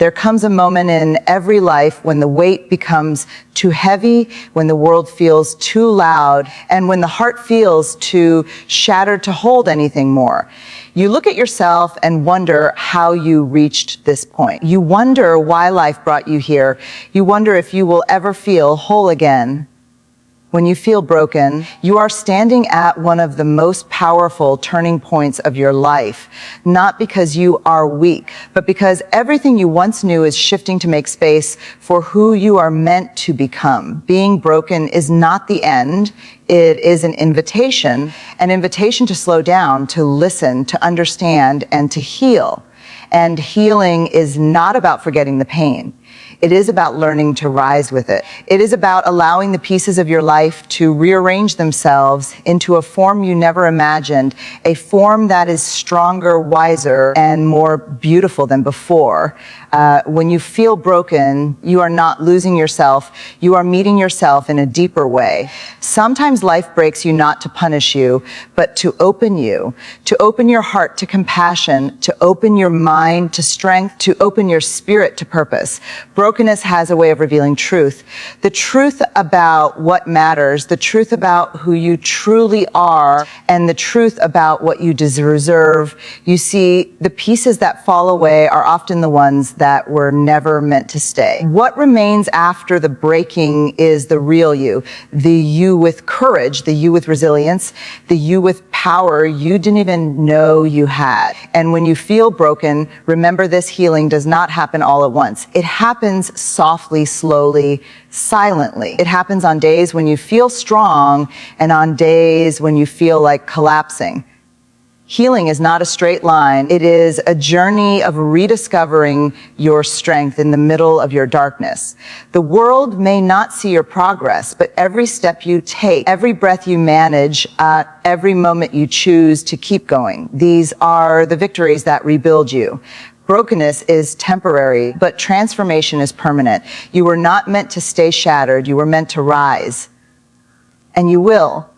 There comes a moment in every life when the weight becomes too heavy, when the world feels too loud, and when the heart feels too shattered to hold anything more. You look at yourself and wonder how you reached this point. You wonder why life brought you here. You wonder if you will ever feel whole again. When you feel broken, you are standing at one of the most powerful turning points of your life, not because you are weak, but because everything you once knew is shifting to make space for who you are meant to become. Being broken is not the end. It is an invitation to slow down, to listen, to understand, and to heal. And healing is not about forgetting the pain. It is about learning to rise with it. It is about allowing the pieces of your life to rearrange themselves into a form you never imagined, a form that is stronger, wiser, and more beautiful than before. When you feel broken, you are not losing yourself. You are meeting yourself in a deeper way. Sometimes life breaks you not to punish you, but to open your heart to compassion, to open your mind to strength, to open your spirit to purpose. Brokenness has a way of revealing truth. The truth about what matters, the truth about who you truly are, and the truth about what you deserve. You see, the pieces that fall away are often the ones that were never meant to stay. What remains after the breaking is the real you, the you with courage, the you with resilience, the you with power you didn't even know you had. And when you feel broken, remember this healing does not happen all at once. It happens softly, slowly, silently. It happens on days when you feel strong and on days when you feel like collapsing. Healing is not a straight line. It is a journey of rediscovering your strength in the middle of your darkness. The world may not see your progress, but every step you take, every breath you manage, every moment you choose to keep going, these are the victories that rebuild you. Brokenness is temporary, but transformation is permanent. You were not meant to stay shattered. You were meant to rise. And you will.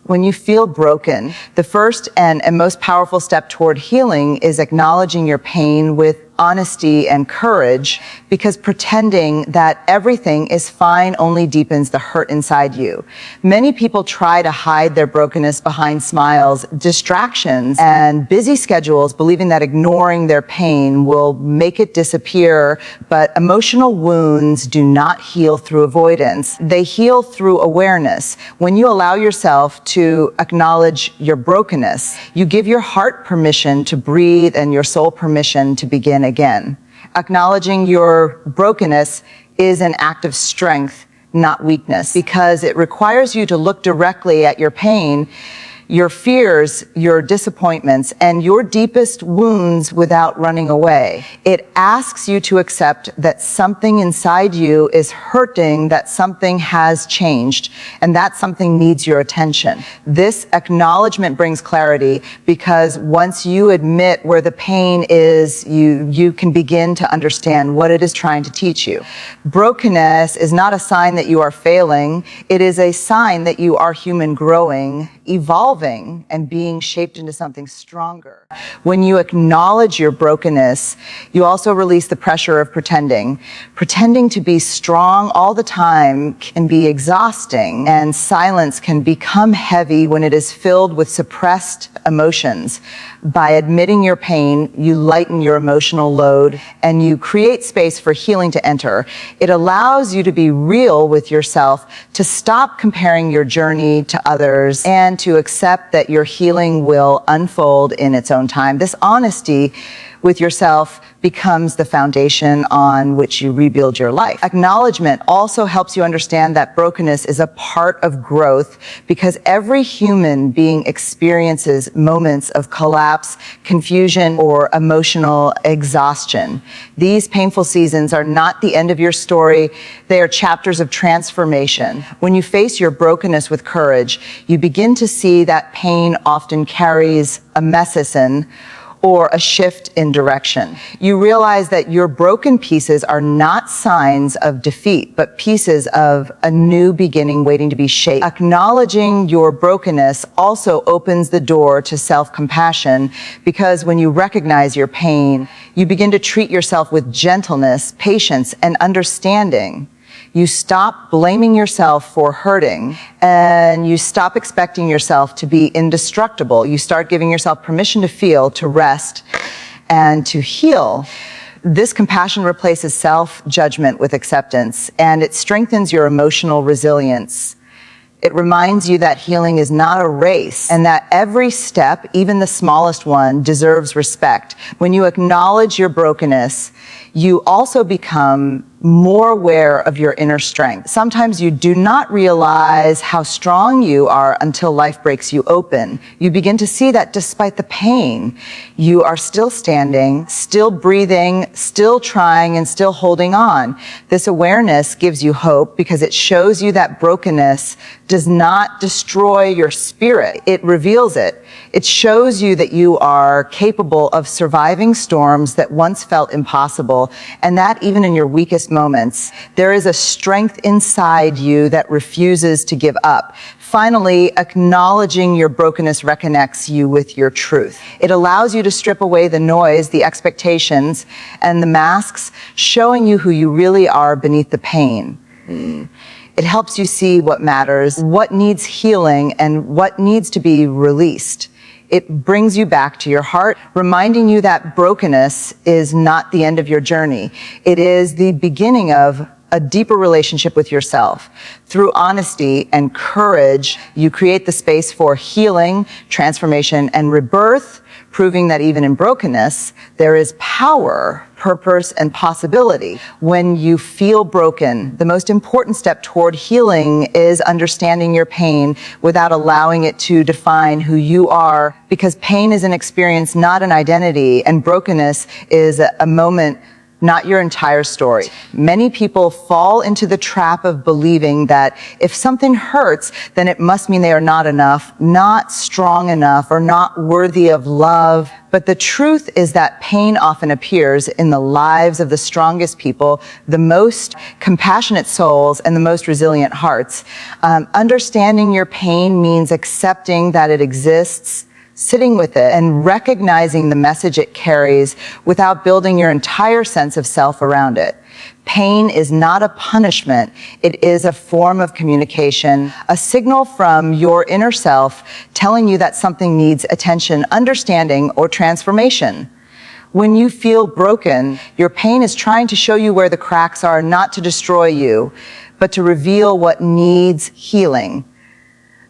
When you feel broken, the first and most powerful step toward healing is acknowledging your pain with honesty and courage, because pretending that everything is fine only deepens the hurt inside you. Many people try to hide their brokenness behind smiles, distractions, and busy schedules, believing that ignoring their pain will make it disappear. But emotional wounds do not heal through avoidance. They heal through awareness. When you allow yourself to acknowledge your brokenness, you give your heart permission to breathe and your soul permission to begin again. Acknowledging your brokenness is an act of strength, not weakness, because it requires you to look directly at your pain, your fears, your disappointments, and your deepest wounds without running away. It asks you to accept that something inside you is hurting, that something has changed, and that something needs your attention. This acknowledgement brings clarity, because once you admit where the pain is, you can begin to understand what it is trying to teach you. Brokenness is not a sign that you are failing. It is a sign that you are human, growing, evolving, and being shaped into something stronger. When you acknowledge your brokenness, you also release the pressure of pretending. Pretending to be strong all the time can be exhausting, and silence can become heavy when it is filled with suppressed emotions. By admitting your pain, you lighten your emotional load and you create space for healing to enter. It allows you to be real with yourself, to stop comparing your journey to others, and to accept that your healing will unfold in its own time. This honesty with yourself becomes the foundation on which you rebuild your life. Acknowledgement also helps you understand that brokenness is a part of growth, because every human being experiences moments of collapse, confusion, or emotional exhaustion. These painful seasons are not the end of your story. They are chapters of transformation. When you face your brokenness with courage, you begin to see that pain often carries a message, or a shift in direction. You realize that your broken pieces are not signs of defeat, but pieces of a new beginning waiting to be shaped. Acknowledging your brokenness also opens the door to self-compassion, because when you recognize your pain, you begin to treat yourself with gentleness, patience, and understanding. You stop blaming yourself for hurting, and you stop expecting yourself to be indestructible. You start giving yourself permission to feel, to rest, and to heal. This compassion replaces self-judgment with acceptance, and it strengthens your emotional resilience. It reminds you that healing is not a race, and that every step, even the smallest one, deserves respect. When you acknowledge your brokenness, you also become more aware of your inner strength. Sometimes you do not realize how strong you are until life breaks you open. You begin to see that despite the pain, you are still standing, still breathing, still trying, and still holding on. This awareness gives you hope because it shows you that brokenness does not destroy your spirit. It reveals it. It shows you that you are capable of surviving storms that once felt impossible, and that even in your weakest moments, there is a strength inside you that refuses to give up. Finally, acknowledging your brokenness reconnects you with your truth. It allows you to strip away the noise, the expectations, and the masks, showing you who you really are beneath the pain. It helps you see what matters, what needs healing, and what needs to be released. It brings you back to your heart, reminding you that brokenness is not the end of your journey. It is the beginning of a deeper relationship with yourself. Through honesty and courage, you create the space for healing, transformation, and rebirth, proving that even in brokenness, there is power, purpose, and possibility. When you feel broken, the most important step toward healing is understanding your pain without allowing it to define who you are, because pain is an experience, not an identity, and brokenness is a moment, not your entire story. Many people fall into the trap of believing that if something hurts, then it must mean they are not enough, not strong enough, or not worthy of love. But the truth is that pain often appears in the lives of the strongest people, the most compassionate souls, and the most resilient hearts. Understanding your pain means accepting that it exists, sitting with it, and recognizing the message it carries without building your entire sense of self around it. Pain is not a punishment. It is a form of communication, a signal from your inner self telling you that something needs attention, understanding, or transformation. When you feel broken, your pain is trying to show you where the cracks are, not to destroy you, but to reveal what needs healing.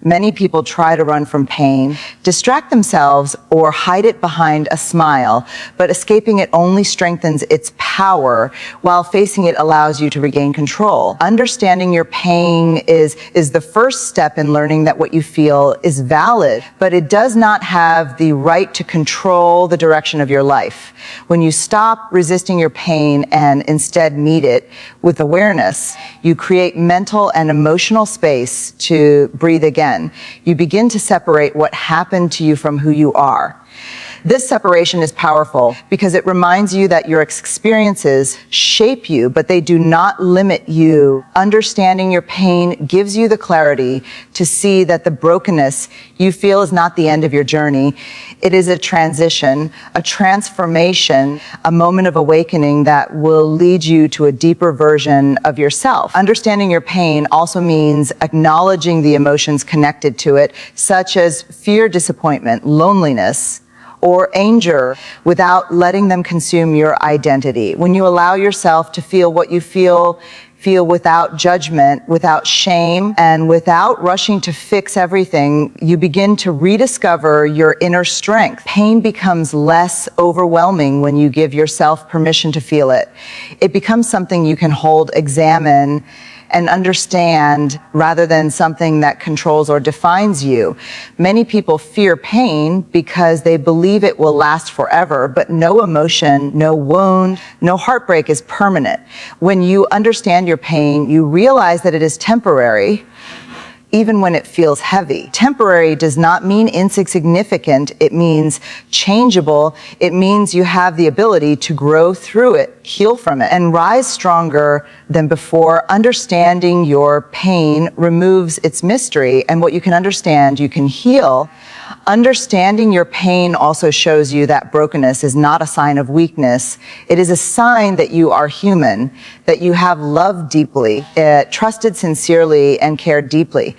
Many people try to run from pain, distract themselves, or hide it behind a smile, but escaping it only strengthens its power, while facing it allows you to regain control. Understanding your pain is the first step in learning that what you feel is valid, but it does not have the right to control the direction of your life. When you stop resisting your pain and instead meet it with awareness, you create mental and emotional space to breathe again. You begin to separate what happened to you from who you are. This separation is powerful because it reminds you that your experiences shape you, but they do not limit you. Understanding your pain gives you the clarity to see that the brokenness you feel is not the end of your journey. It is a transition, a transformation, a moment of awakening that will lead you to a deeper version of yourself. Understanding your pain also means acknowledging the emotions connected to it, such as fear, disappointment, loneliness, or anger, without letting them consume your identity. When you allow yourself to feel what you feel without judgment, without shame, and without rushing to fix everything, you begin to rediscover your inner strength. Pain becomes less overwhelming when you give yourself permission to feel it. It becomes something you can hold, examine, and understand, rather than something that controls or defines you. Many people fear pain because they believe it will last forever, but no emotion, no wound, no heartbreak is permanent. When you understand your pain, you realize that it is temporary. even when it feels heavy. Temporary does not mean insignificant. It means changeable. It means you have the ability to grow through it, heal from it, and rise stronger than before. Understanding your pain removes its mystery, and what you can understand, you can heal. Understanding your pain also shows you that brokenness is not a sign of weakness. It is a sign that you are human, that you have loved deeply, trusted sincerely, and cared deeply.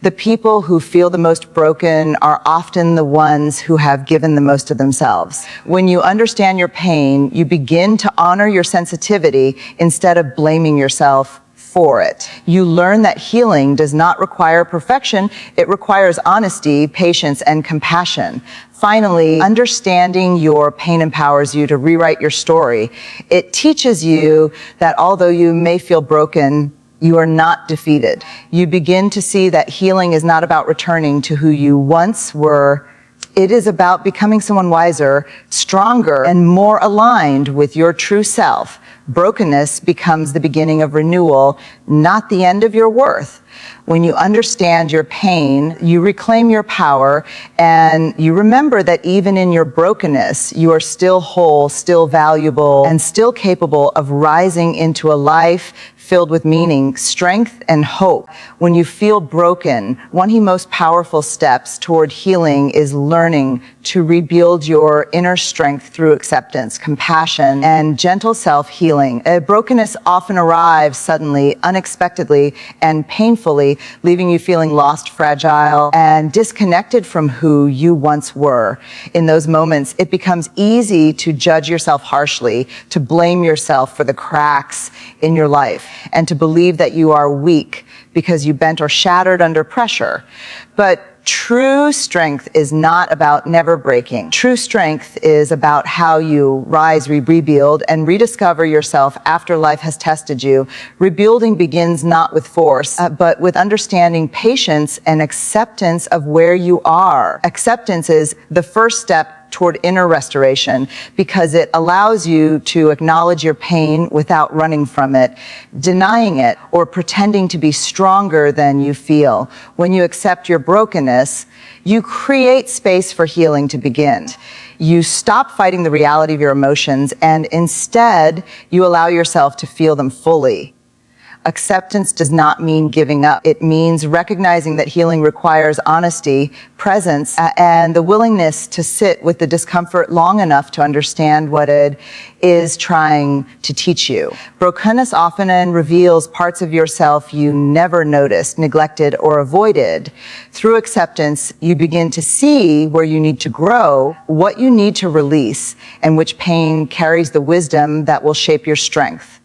The people who feel the most broken are often the ones who have given the most of themselves. When you understand your pain, you begin to honor your sensitivity instead of blaming yourself for it. You learn that healing does not require perfection. It requires honesty, patience, and compassion. Finally, understanding your pain empowers you to rewrite your story. It teaches you that although you may feel broken, you are not defeated. You begin to see that healing is not about returning to who you once were. It is about becoming someone wiser, stronger, and more aligned with your true self. Brokenness becomes the beginning of renewal, not the end of your worth. When you understand your pain, you reclaim your power, and you remember that even in your brokenness, you are still whole, still valuable, and still capable of rising into a life filled with meaning, strength, and hope. When you feel broken, one of the most powerful steps toward healing is learning to rebuild your inner strength through acceptance, compassion, and gentle self-healing. Brokenness often arrives suddenly, unexpectedly, and painfully, leaving you feeling lost, fragile, and disconnected from who you once were. In those moments, it becomes easy to judge yourself harshly, to blame yourself for the cracks in your life, and to believe that you are weak because you bent or shattered under pressure. But true strength is not about never breaking. True strength is about how you rise, rebuild, and rediscover yourself after life has tested you. Rebuilding begins not with force, but with understanding, patience, and acceptance of where you are. Acceptance is the first step toward inner restoration because it allows you to acknowledge your pain without running from it, denying it, or pretending to be stronger than you feel. When you accept your brokenness, you create space for healing to begin. You stop fighting the reality of your emotions, and instead, you allow yourself to feel them fully. Acceptance does not mean giving up. It means recognizing that healing requires honesty, presence, and the willingness to sit with the discomfort long enough to understand what it is trying to teach you. Brokenness often reveals parts of yourself you never noticed, neglected, or avoided. Through acceptance, you begin to see where you need to grow, what you need to release, and which pain carries the wisdom that will shape your strength.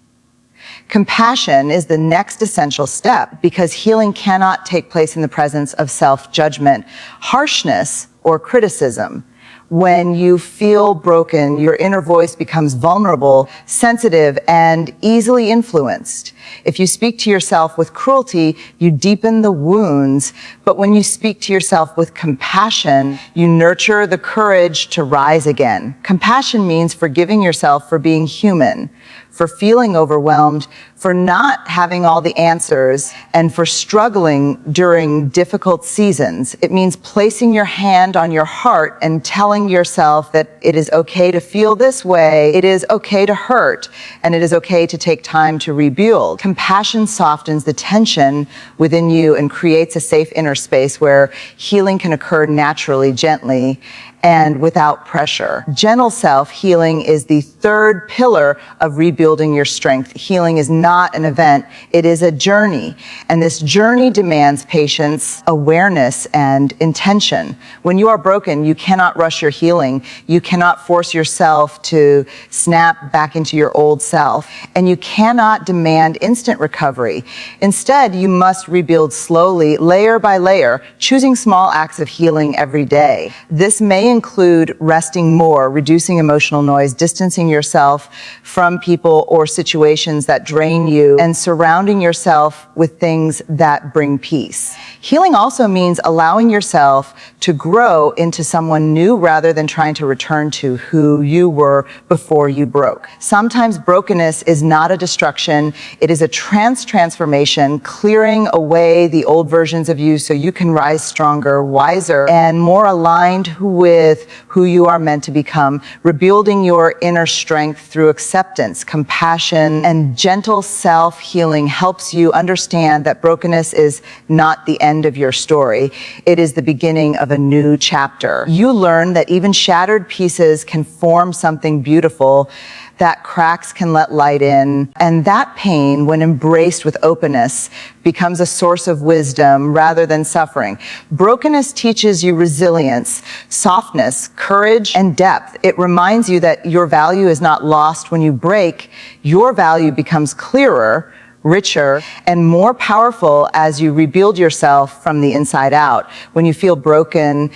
Compassion is the next essential step because healing cannot take place in the presence of self-judgment, harshness, or criticism. When you feel broken, your inner voice becomes vulnerable, sensitive, and easily influenced. If you speak to yourself with cruelty, you deepen the wounds. But when you speak to yourself with compassion, you nurture the courage to rise again. Compassion means forgiving yourself for being human, for feeling overwhelmed, for not having all the answers, and for struggling during difficult seasons. It means placing your hand on your heart and telling yourself that it is okay to feel this way, it is okay to hurt, and it is okay to take time to rebuild. Compassion softens the tension within you and creates a safe inner space where healing can occur naturally, gently, and without pressure. Gentle self-healing is the third pillar of rebuilding your strength. Healing is not an event, it is a journey. And this journey demands patience, awareness, and intention. When you are broken, you cannot rush your healing. You cannot force yourself to snap back into your old self. And you cannot demand instant recovery. Instead, you must rebuild slowly, layer by layer, choosing small acts of healing every day. This may include resting more, reducing emotional noise, distancing yourself from people or situations that drain you, and surrounding yourself with things that bring peace. Healing also means allowing yourself to grow into someone new rather than trying to return to who you were before you broke. Sometimes brokenness is not a destruction, it is a transformation, clearing away the old versions of you so you can rise stronger, wiser, and more aligned with who you are meant to become, rebuilding your inner strength through acceptance, compassion, and gentle self-healing helps you understand that brokenness is not the end of your story. It is the beginning of a new chapter. You learn that even shattered pieces can form something beautiful, that cracks can let light in, and that pain, when embraced with openness, becomes a source of wisdom rather than suffering. Brokenness teaches you resilience, softness, courage, and depth. It reminds you that your value is not lost when you break. Your value becomes clearer, richer, and more powerful as you rebuild yourself from the inside out. When you feel broken,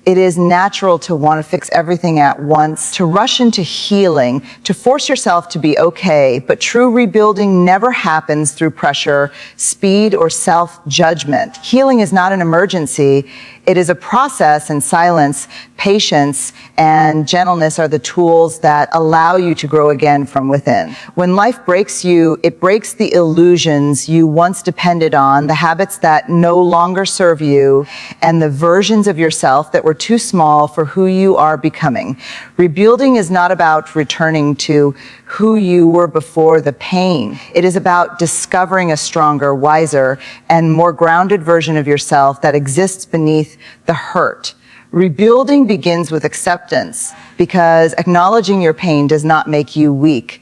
it is natural to want to fix everything at once, to rush into healing, to force yourself to be okay, but true rebuilding never happens through pressure, speed, or self-judgment. Healing is not an emergency. It is a process, and silence, patience, and gentleness are the tools that allow you to grow again from within. When life breaks you, it breaks the illusions you once depended on, the habits that no longer serve you, and the versions of yourself that were too small for who you are becoming. Rebuilding is not about returning to who you were before the pain. It is about discovering a stronger, wiser, and more grounded version of yourself that exists beneath the hurt. Rebuilding begins with acceptance, because acknowledging your pain does not make you weak.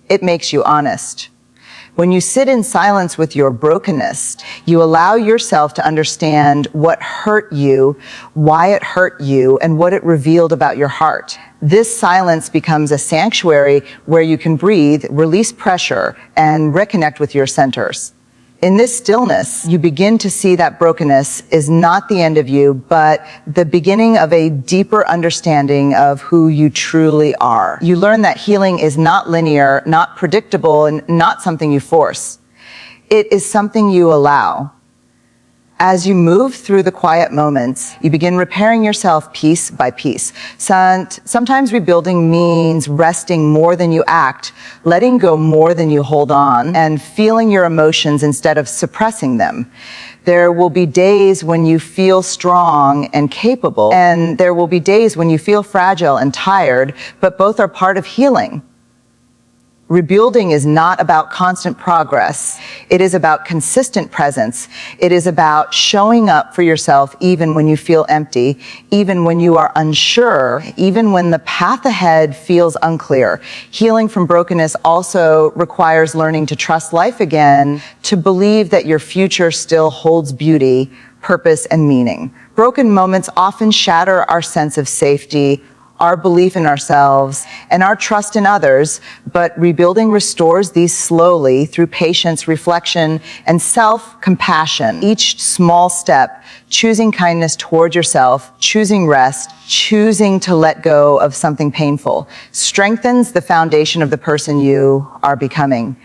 It makes you honest. When you sit in silence with your brokenness, you allow yourself to understand what hurt you, why it hurt you, and what it revealed about your heart. This silence becomes a sanctuary where you can breathe, release pressure, and reconnect with your centers. In this stillness, you begin to see that brokenness is not the end of you, but the beginning of a deeper understanding of who you truly are. You learn that healing is not linear, not predictable, and not something you force. It is something you allow. As you move through the quiet moments, you begin repairing yourself piece by piece. Sometimes rebuilding means resting more than you act, letting go more than you hold on, and feeling your emotions instead of suppressing them. There will be days when you feel strong and capable, and there will be days when you feel fragile and tired, but both are part of healing. Rebuilding is not about constant progress. It is about consistent presence. It is about showing up for yourself even when you feel empty, even when you are unsure, even when the path ahead feels unclear. Healing from brokenness also requires learning to trust life again, to believe that your future still holds beauty, purpose, and meaning. Broken moments often shatter our sense of safety, our belief in ourselves, and our trust in others, but rebuilding restores these slowly through patience, reflection, and self-compassion. Each small step, choosing kindness toward yourself, choosing rest, choosing to let go of something painful, strengthens the foundation of the person you are becoming.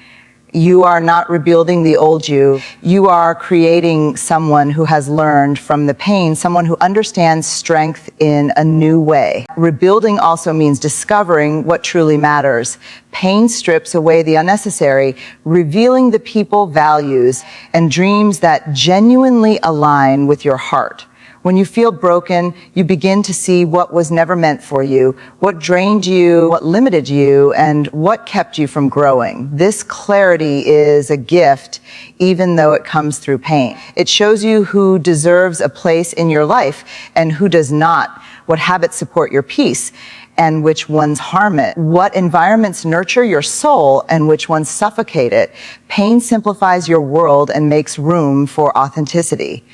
You are not rebuilding the old you. You are creating someone who has learned from the pain, someone who understands strength in a new way. Rebuilding also means discovering what truly matters. Pain strips away the unnecessary, revealing the people, values, and dreams that genuinely align with your heart. When you feel broken, you begin to see what was never meant for you, what drained you, what limited you, and what kept you from growing. This clarity is a gift, even though it comes through pain. It shows you who deserves a place in your life and who does not, what habits support your peace and which ones harm it, what environments nurture your soul and which ones suffocate it. Pain simplifies your world and makes room for authenticity.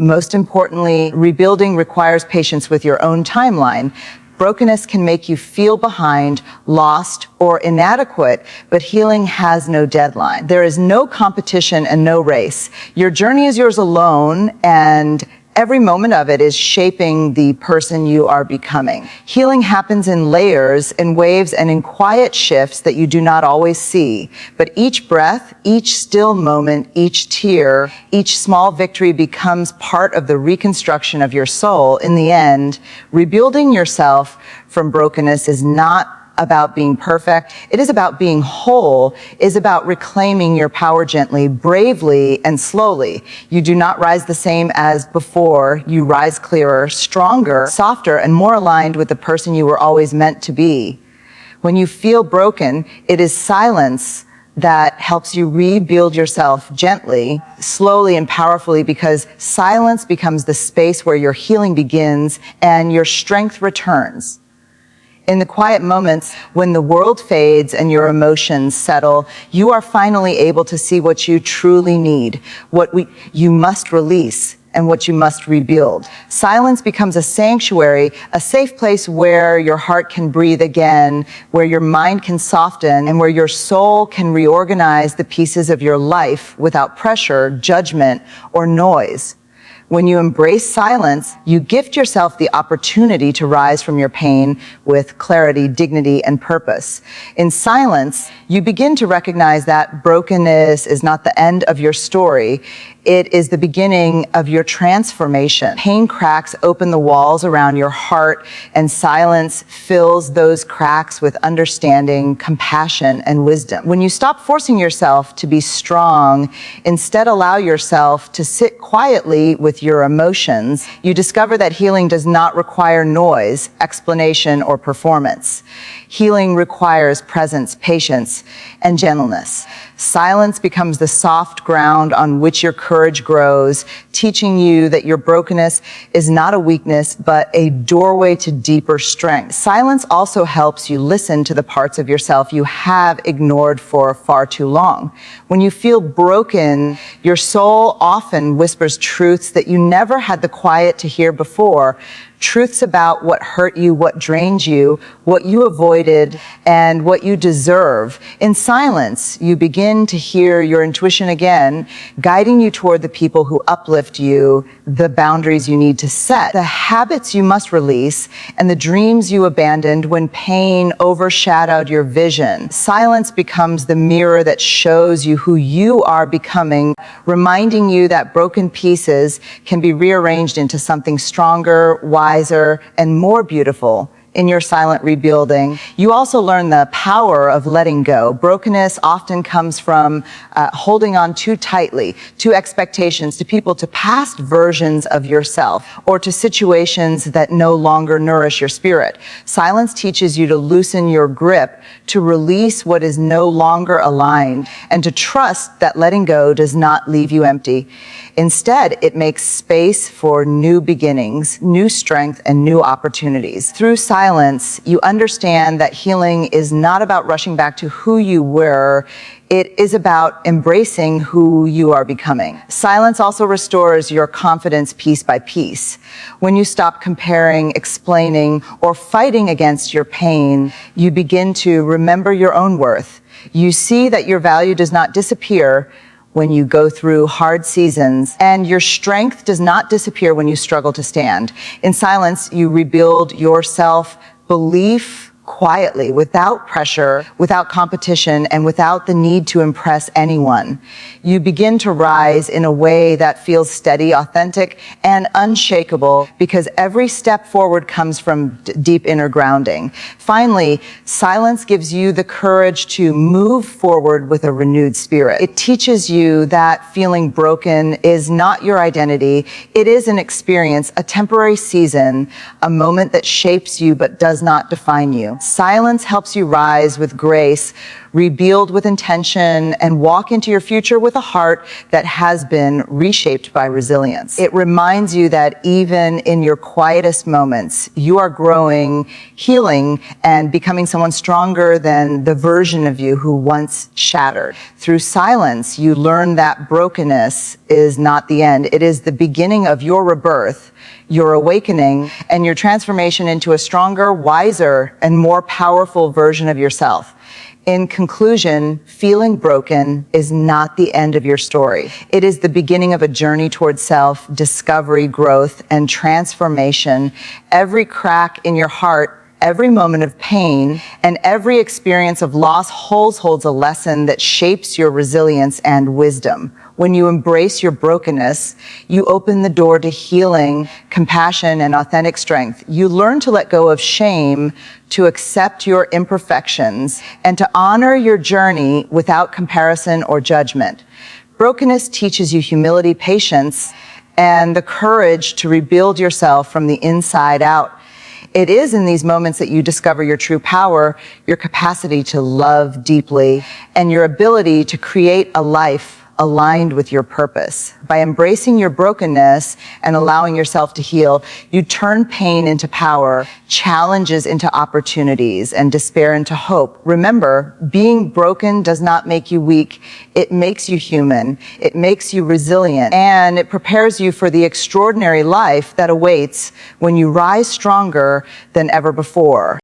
Most importantly, rebuilding requires patience with your own timeline. Brokenness can make you feel behind, lost, or inadequate, but healing has no deadline. There is no competition and no race. Your journey is yours alone, and Every moment of it is shaping the person you are becoming. Healing happens in layers, in waves, and in quiet shifts that you do not always see. But each breath, each still moment, each tear, each small victory becomes part of the reconstruction of your soul. In the end, rebuilding yourself from brokenness is not about being perfect. It is about being whole, is about reclaiming your power gently, bravely, and slowly. You do not rise the same as before. You rise clearer, stronger, softer, and more aligned with the person you were always meant to be. When you feel broken, it is silence that helps you rebuild yourself gently, slowly, and powerfully, because silence becomes the space where your healing begins and your strength returns. In the quiet moments when the world fades and your emotions settle, you are finally able to see what you truly need, you must release, and what you must rebuild. Silence becomes a sanctuary, a safe place where your heart can breathe again, where your mind can soften, and where your soul can reorganize the pieces of your life without pressure, judgment, or noise. When you embrace silence, you gift yourself the opportunity to rise from your pain with clarity, dignity, and purpose. In silence, you begin to recognize that brokenness is not the end of your story. It is the beginning of your transformation. Pain cracks open the walls around your heart, and silence fills those cracks with understanding, compassion, and wisdom. When you stop forcing yourself to be strong, instead allow yourself to sit quietly with your emotions, you discover that healing does not require noise, explanation, or performance. Healing requires presence, patience, and gentleness. Silence becomes the soft ground on which your courage grows, teaching you that your brokenness is not a weakness, but a doorway to deeper strength. Silence also helps you listen to the parts of yourself you have ignored for far too long. When you feel broken, your soul often whispers truths that you never had the quiet to hear before. Truths about what hurt you, what drained you, what you avoided, and what you deserve. In silence, you begin to hear your intuition again, guiding you toward the people who uplift you, the boundaries you need to set, the habits you must release, and the dreams you abandoned when pain overshadowed your vision. Silence becomes the mirror that shows you who you are becoming, reminding you that broken pieces can be rearranged into something stronger, wiser, and more beautiful. In your silent rebuilding, you also learn the power of letting go. Brokenness often comes from holding on too tightly to expectations, to people, to past versions of yourself, or to situations that no longer nourish your spirit. Silence teaches you to loosen your grip, to release what is no longer aligned, and to trust that letting go does not leave you empty. Instead, it makes space for new beginnings, new strength, and new opportunities. Through silence, you understand that healing is not about rushing back to who you were. It is about embracing who you are becoming. Silence also restores your confidence piece by piece. When you stop comparing, explaining, or fighting against your pain, you begin to remember your own worth. You see that your value does not disappear when you go through hard seasons, and your strength does not disappear when you struggle to stand. In silence, you rebuild your self-belief quietly, without pressure, without competition, and without the need to impress anyone. You begin to rise in a way that feels steady, authentic, and unshakable, because every step forward comes from deep inner grounding. Finally, silence gives you the courage to move forward with a renewed spirit. It teaches you that feeling broken is not your identity. It is an experience, a temporary season, a moment that shapes you but does not define you. Silence helps you rise with grace, rebuild with intention, and walk into your future with a heart that has been reshaped by resilience. It reminds you that even in your quietest moments, you are growing, healing, and becoming someone stronger than the version of you who once shattered. Through silence, you learn that brokenness is not the end. It is the beginning of your rebirth, your awakening, and your transformation into a stronger, wiser, and more powerful version of yourself. In conclusion, feeling broken is not the end of your story. It is the beginning of a journey towards self-discovery, growth, and transformation. Every crack in your heart, every moment of pain, and every experience of loss holds a lesson that shapes your resilience and wisdom. When you embrace your brokenness, you open the door to healing, compassion, and authentic strength. You learn to let go of shame, to accept your imperfections, and to honor your journey without comparison or judgment. Brokenness teaches you humility, patience, and the courage to rebuild yourself from the inside out. It is in these moments that you discover your true power, your capacity to love deeply, and your ability to create a life aligned with your purpose. By embracing your brokenness and allowing yourself to heal, you turn pain into power, challenges into opportunities, and despair into hope. Remember, being broken does not make you weak. It makes you human. It makes you resilient, and it prepares you for the extraordinary life that awaits when you rise stronger than ever before.